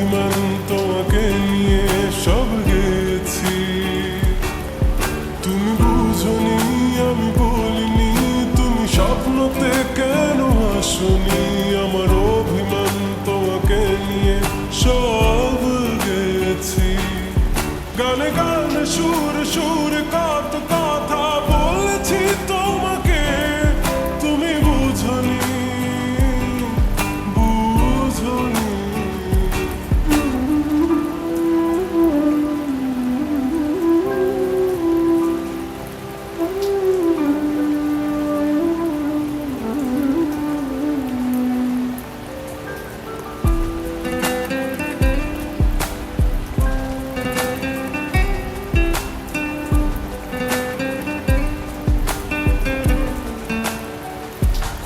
অভিমান তোমাকে নিয়ে সব গেছি। তুমি বুঝনি আমি বলিনি, তুমি স্বপ্নতে কেন আসনি, আমার অভিমান তোমাকে নিয়ে সব গেছি। গানে গানে সুরে সুরে কত কথা বলেছি তোমাকে, তুমি বুঝনি বুঝনি।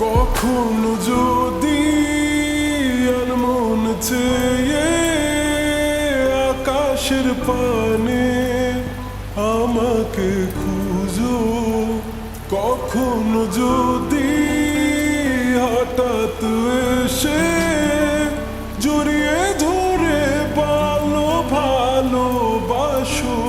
কখনো যদি আর মন চেয়ে আকাশের পানে আমাকে খুঁজো, কখনো যদি হঠাৎ এসে জড়িয়ে ধরে ভালোবাসো,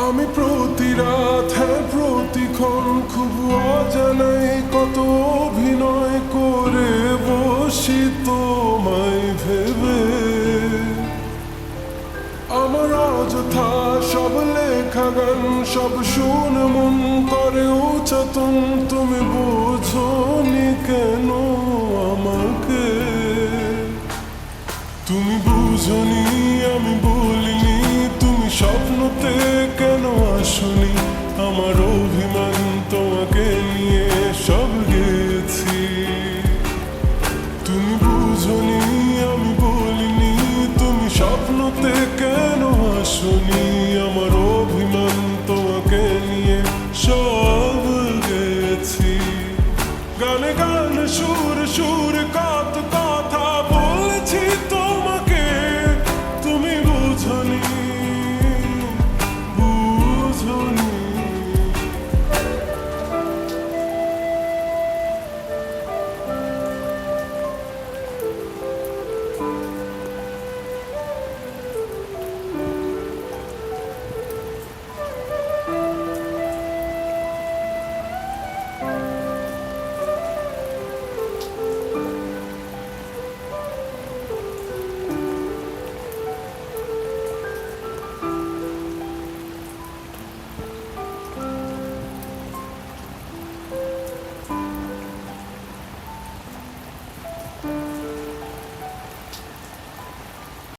আমি প্রতি রাত প্রতিক্ষণ খুব অজানাই কত অভিনয় করে বসি তোমায় ভেবে। আমার অযথা সব লেখা গান সব শুনে মন করে উচ্চাতন, তুমি বোঝনি কেন আমাকে, তুমি বুঝনি আমি বলিনি, তুমি স্বপ্নতে কেন আসনি, আমার অভিমান তোমাকে নিয়ে